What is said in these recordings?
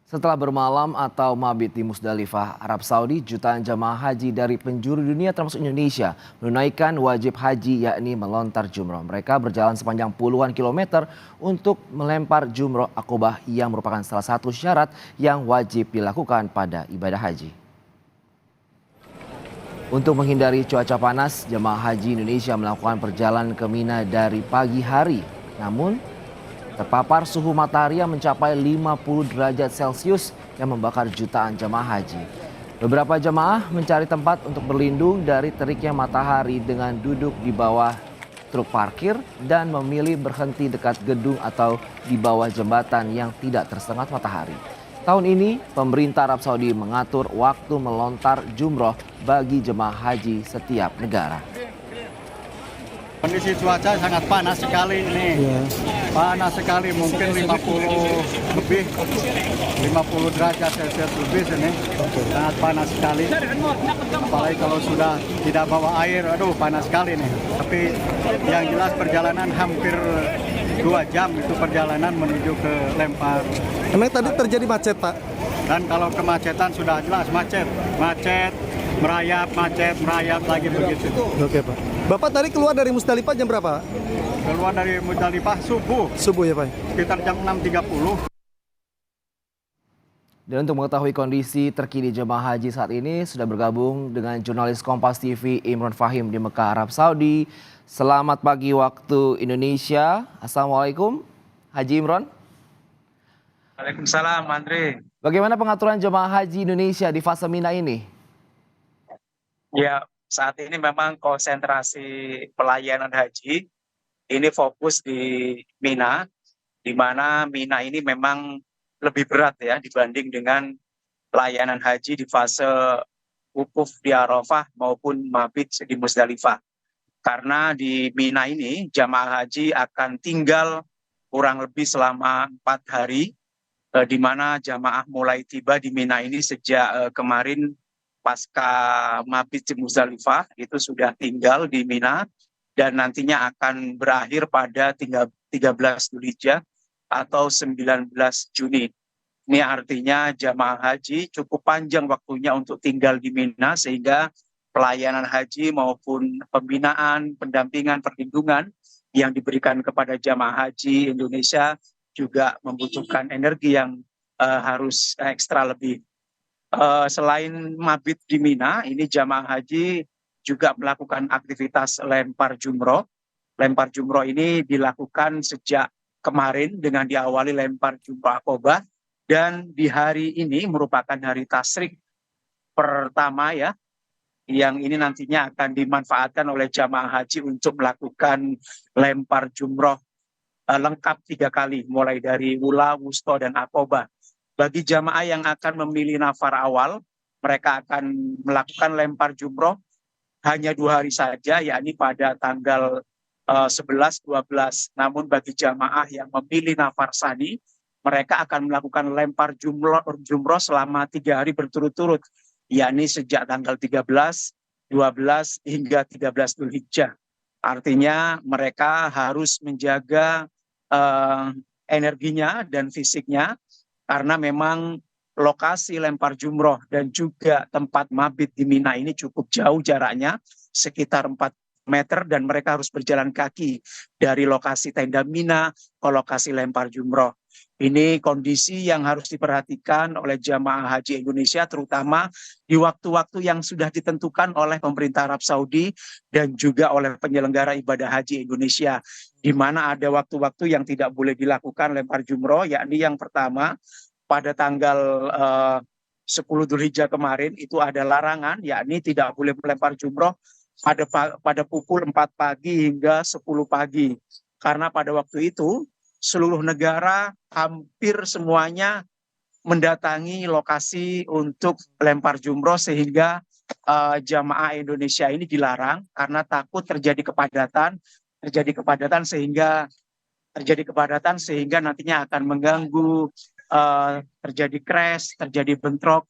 Setelah bermalam atau mabit di Musdalifah, Arab Saudi, jutaan jamaah haji dari penjuru dunia termasuk Indonesia menunaikan wajib haji yakni melontar jumroh. Mereka berjalan sepanjang puluhan kilometer untuk melempar jumroh akobah yang merupakan salah satu syarat yang wajib dilakukan pada ibadah haji. Untuk menghindari cuaca panas, jemaah haji Indonesia melakukan perjalanan ke Mina dari pagi hari. Namun, terpapar suhu matahari yang mencapai 50 derajat Celcius yang membakar jutaan jemaah haji. Beberapa jemaah mencari tempat untuk berlindung dari teriknya matahari dengan duduk di bawah truk parkir dan memilih berhenti dekat gedung atau di bawah jembatan yang tidak tersengat matahari. Tahun ini, pemerintah Arab Saudi mengatur waktu melontar jumroh bagi jemaah haji setiap negara. Kondisi cuaca sangat panas sekali ini. Panas sekali, mungkin 50 lebih, 50 derajat Celcius lebih sini. Sangat panas sekali. Apalagi kalau sudah tidak bawa air, aduh panas sekali nih. Tapi yang jelas perjalanan hampir 2 jam itu perjalanan menuju ke Lempar. Emang tadi terjadi macet, Pak? Dan kalau kemacetan sudah jelas macet, merayap lagi begitu. Oke, Pak. Bapak tadi keluar dari Musdalifah jam berapa? Keluar dari Musdalifah subuh Subuh ya, Pak? sekitar jam 6.30. Dan untuk mengetahui kondisi terkini jemaah haji saat ini sudah bergabung dengan jurnalis Kompas TV Imron Fahim di Mekah, Arab Saudi. Selamat pagi waktu Indonesia. Assalamualaikum, Haji Imron. Waalaikumsalam, Andre. Bagaimana pengaturan jemaah haji Indonesia di fase Mina ini? Ya, saat ini memang konsentrasi pelayanan haji ini fokus di Mina, di mana Mina ini memang lebih berat ya dibanding dengan pelayanan haji di fase wukuf di Arafah maupun mabit di Musdalifah. Karena di Mina ini jamaah haji akan tinggal kurang lebih selama 4 hari, di mana jamaah mulai tiba di Mina ini sejak kemarin pasca mabit di Musdalifah itu sudah tinggal di Mina dan nantinya akan berakhir pada 13 Dzulhijjah atau 19 Juni. Ini artinya jamaah haji cukup panjang waktunya untuk tinggal di Mina sehingga pelayanan haji maupun pembinaan, pendampingan, perlindungan yang diberikan kepada jamaah haji Indonesia juga membutuhkan energi yang harus ekstra lebih. Selain mabit di Mina, ini jamaah haji juga melakukan aktivitas lempar jumroh. Lempar jumroh ini dilakukan sejak kemarin dengan diawali lempar jumroh akobah dan di hari ini merupakan hari tasyrik pertama ya, yang ini nantinya akan dimanfaatkan oleh jamaah haji untuk melakukan lempar jumroh lengkap 3 kali, mulai dari wula, wusto, dan akobah. Bagi jamaah yang akan memilih nafar awal, mereka akan melakukan lempar jumroh hanya 2 hari saja, yakni pada tanggal 11, 12. Namun bagi jamaah yang memilih nafar sani, mereka akan melakukan lempar jumroh selama 3 hari berturut-turut, yakni sejak tanggal 13, 12, hingga 13 Dzulhijjah. Artinya mereka harus menjaga energinya dan fisiknya, karena memang lokasi lempar jumroh dan juga tempat mabit di Mina ini cukup jauh jaraknya, sekitar 4 meter, dan mereka harus berjalan kaki dari lokasi tenda Mina ke lokasi lempar jumroh. Ini kondisi yang harus diperhatikan oleh jamaah haji Indonesia, terutama di waktu-waktu yang sudah ditentukan oleh pemerintah Arab Saudi dan juga oleh penyelenggara ibadah haji Indonesia, di mana ada waktu-waktu yang tidak boleh dilakukan lempar jumroh, yakni yang pertama pada tanggal 10 Dzulhijjah kemarin itu ada larangan, yakni tidak boleh melempar jumroh pada pukul 4 pagi hingga 10 pagi. Karena pada waktu itu seluruh negara hampir semuanya mendatangi lokasi untuk lempar jumroh, sehingga jamaah Indonesia ini dilarang karena takut terjadi kepadatan sehingga nantinya akan mengganggu, terjadi crash, terjadi bentrok,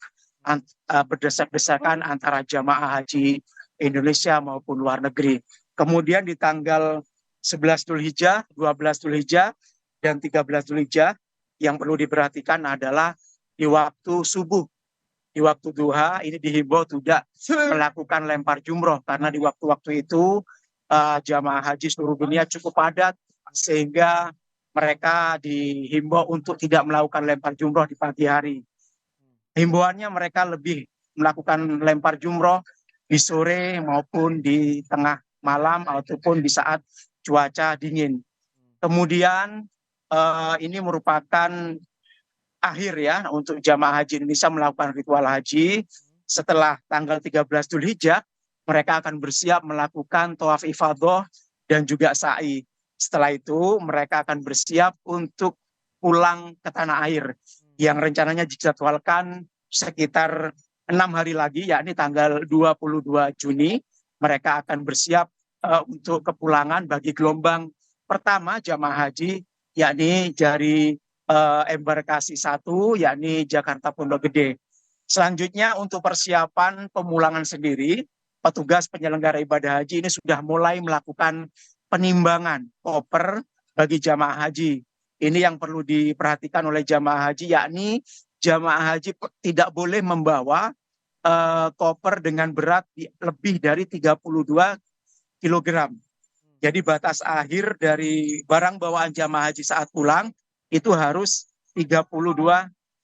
berdesak-desakan antara jamaah haji Indonesia maupun luar negeri. Kemudian di tanggal 11 Dzulhijjah, 12 Dzulhijjah, dan 13 Dzulhijjah yang perlu diperhatikan adalah di waktu subuh, di waktu duha ini dihimbau tidak melakukan lempar jumroh karena di waktu-waktu itu jamaah haji seluruh dunia cukup padat sehingga mereka dihimbau untuk tidak melakukan lempar jumroh di pagi hari. Himbauannya mereka lebih melakukan lempar jumroh di sore maupun di tengah malam ataupun di saat cuaca dingin. Kemudian ini merupakan akhir ya untuk jamaah haji Indonesia melakukan ritual haji. Setelah tanggal 13 Dzulhijjah, mereka akan bersiap melakukan tawaf ifadah dan juga sa'i. Setelah itu mereka akan bersiap untuk pulang ke tanah air yang rencananya dijadwalkan sekitar 6 hari lagi, yakni tanggal 22 Juni. Mereka akan bersiap untuk kepulangan bagi gelombang pertama jamaah haji, yakni dari embarkasi 1, yakni Jakarta Pondok Gede. Selanjutnya untuk persiapan pemulangan sendiri, petugas penyelenggara ibadah haji ini sudah mulai melakukan penimbangan koper bagi jamaah haji. Ini yang perlu diperhatikan oleh jamaah haji, yakni jamaah haji tidak boleh membawa koper dengan berat lebih dari 32 kg. Jadi batas akhir dari barang bawaan jamaah haji saat pulang itu harus 32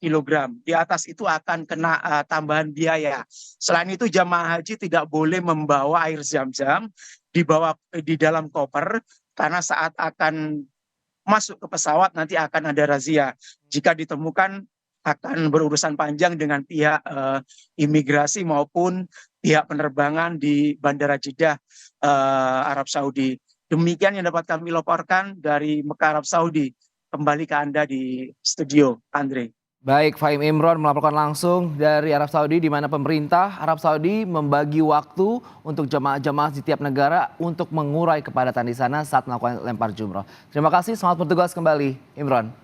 kg. Di atas itu akan kena tambahan biaya. Selain itu jamaah haji tidak boleh membawa air zam-zam di dalam koper karena saat akan masuk ke pesawat nanti akan ada razia. Jika ditemukan akan berurusan panjang dengan pihak imigrasi maupun pihak penerbangan di Bandara Jeddah, Arab Saudi. Demikian yang dapat kami laporkan dari Mekah, Arab Saudi. Kembali ke Anda di studio, Andre. Baik, Fahim Imron melaporkan langsung dari Arab Saudi di mana pemerintah Arab Saudi membagi waktu untuk jemaah-jemaah di tiap negara untuk mengurai kepadatan di sana saat melakukan lempar jumroh. Terima kasih, selamat bertugas kembali, Imron.